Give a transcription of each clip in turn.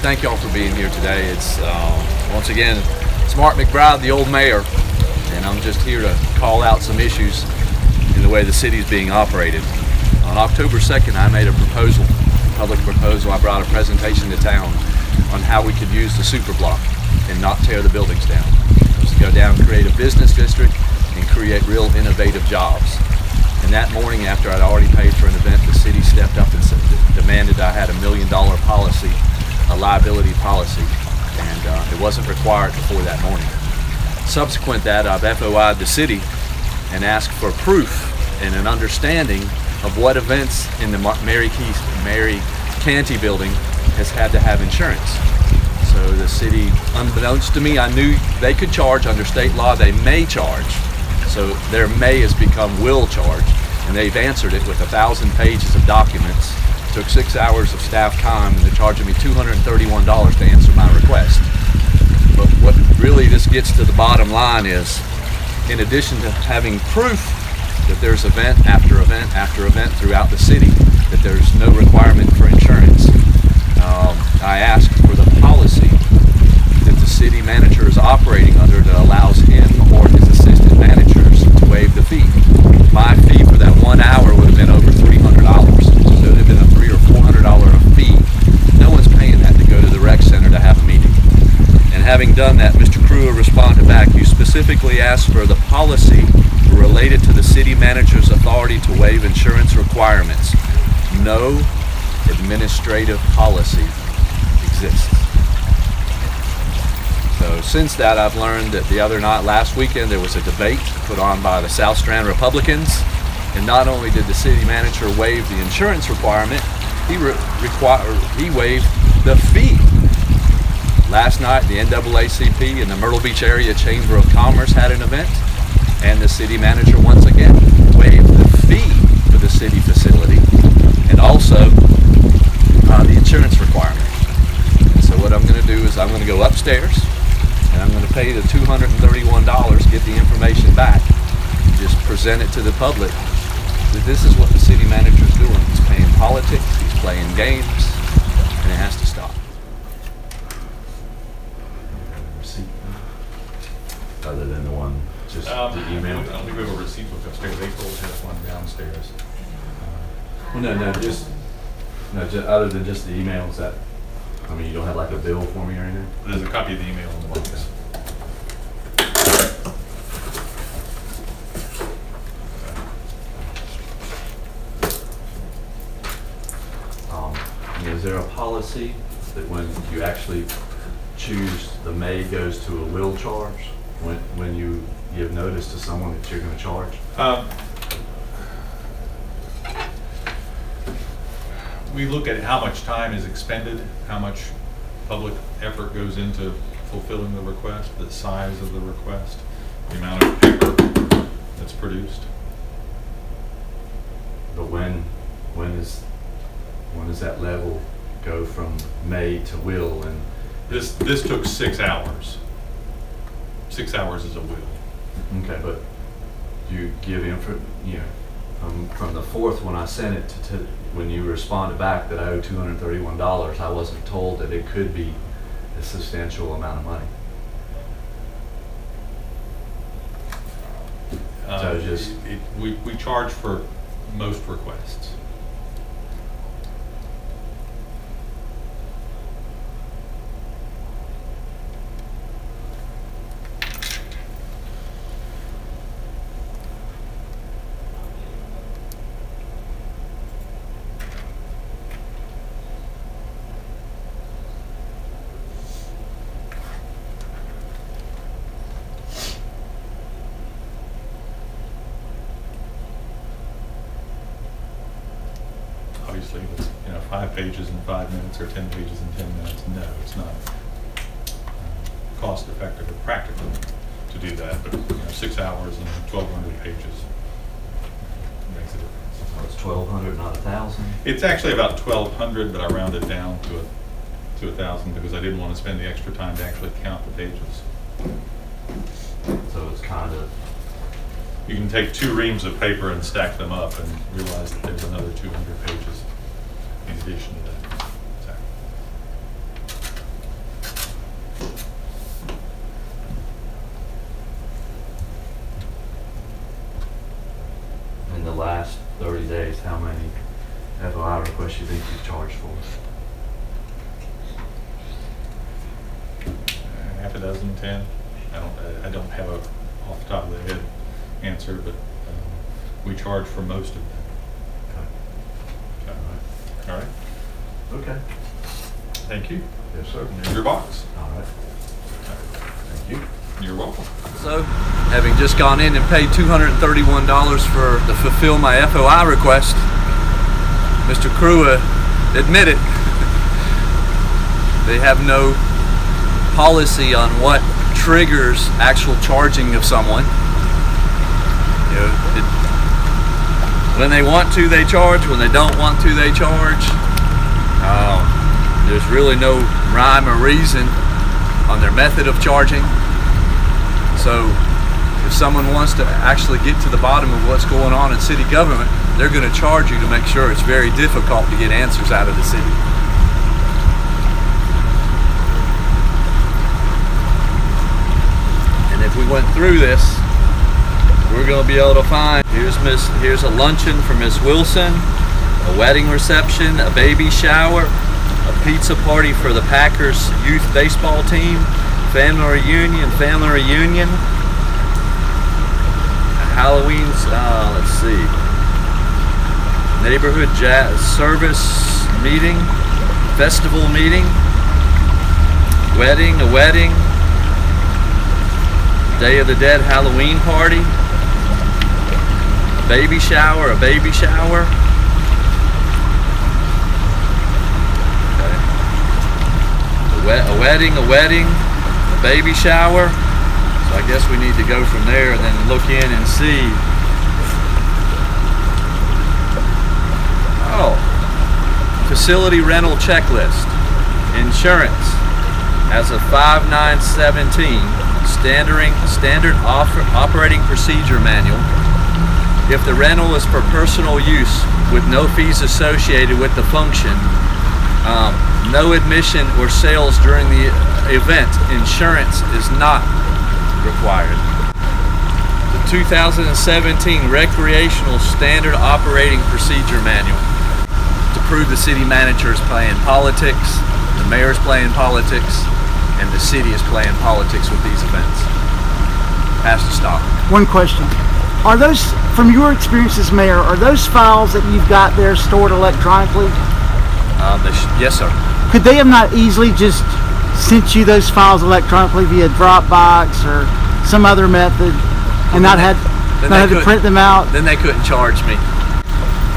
thank y'all for being here today. It's once again, it's Mark McBride, the old mayor, and I'm just here to call out some issues in the way the city is being operated. On October 2nd, I made a proposal, public proposal. I brought a presentation to town on how we could use the super block and not tear the buildings down. Just go down, create a business district, and create real innovative jobs. And that morning, after I'd already paid for an event, the city stepped up and demanded I had $1 million policy, a liability policy, and it wasn't required before that morning. Subsequent that, I've FOI'd the city and asked for proof and an understanding of what events in the Mary Canty building has had to have insurance. So the city, unbeknownst to me, I knew they could charge under state law, they may charge. So their may has become will charge, and they've answered it with 1,000 pages of documents. It took 6 hours of staff time, and they're charging me $231 to answer my request. But what really this gets to the bottom line is, in addition to having proof that there's event after event after event throughout the city, that there's no requirement for insurance, I asked for the policy that the city manager is operating under that allows him or his assistant managers to waive the fee. My fee for that 1 hour would have been over $300, so it would have been a $300 or $400 fee. No one's paying that to go to the rec center to have a meeting. And having done that, Mr. Crewer responded back, you specifically asked for the policy related to the city manager's authority to waive insurance requirements. No administrative policy exists. So since that, I've learned that the other night, last weekend, there was a debate put on by the South Strand Republicans, and not only did the city manager waive the insurance requirement, he waived the fee. Last night, the NAACP and the Myrtle Beach Area Chamber of Commerce had an event, and the city manager once again waived the fee for the city facility, and also the insurance requirement. And so what I'm going to do is I'm going to go upstairs, and I'm going to pay the $231, get the information back, and just present it to the public that this is what the city manager is doing. He's playing politics, he's playing games, and it has to stop. Other than the one, just the email? I don't think we have a receipt book upstairs. April has one downstairs. Just other than just the emails that, I mean, you don't have like a bill for me or anything? There's a copy of the email in the box. Is there a policy that when you actually choose the may goes to a will charge, when you give notice to someone that you're going to charge? We look at how much time is expended, how much public effort goes into fulfilling the request, the size of the request, the amount of paper that's produced. But when does that level go from may to will? And this took 6 hours. 6 hours is a will. Okay, but you give info, from the 4th when I sent it to when you responded back that I owe $231, I wasn't told that it could be a substantial amount of money. We charge for most requests. Obviously, if it's 5 pages in 5 minutes or 10 pages in 10 minutes, no, it's not cost effective or practical to do that. But 6 hours and 1,200 pages makes a difference. So it's 1,200, not 1,000. It's actually about 1,200, but I rounded down to 1,000 because I didn't want to spend the extra time to actually count the pages. So it's kind of. You can take 2 reams of paper and stack them up and realize that there's another 200 pages in addition to that. you think you charge for? Half a dozen, 10. I don't have a off the top of the head answer, but we charge for most of them. Okay. All right. Okay. Thank you. Yes, sir. Here's your box. All right. Thank you. You're welcome. So, having just gone in and paid $231 to fulfill my FOI request, Mr. Crua admitted they have no policy on what triggers actual charging of someone. You know, when they want to, they charge. When they don't want to, they charge. There's really no rhyme or reason on their method of charging. So if someone wants to actually get to the bottom of what's going on in city government, they're going to charge you to make sure it's very difficult to get answers out of the city. And if we went through this, we're going to be able to find, here's a luncheon for Miss Wilson, a wedding reception, a baby shower, a pizza party for the Packers youth baseball team, family reunion, Halloween's, let's see, neighborhood jazz service meeting, festival meeting, a wedding, Day of the Dead Halloween party, a baby shower, a wedding, a baby shower. So I guess we need to go from there and then look in and see. Oh, facility rental checklist. Insurance as of 5/9/17. Standard operating procedure manual. If the rental is for personal use with no fees associated with the function, no admission or sales during the event, insurance is not required. The 2017 Recreational Standard Operating Procedure Manual, to prove the city manager is playing politics, the mayor is playing politics, and the city is playing politics with these events. Has to stop. One question. Are those, from your experience as mayor, are those files that you've got there stored electronically? Yes, sir. Could they have not easily just sent you those files electronically via Dropbox or some other method and not had to print them out? Then they couldn't charge me.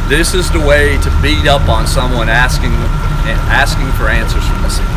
This is the way to beat up on someone asking for answers from the city.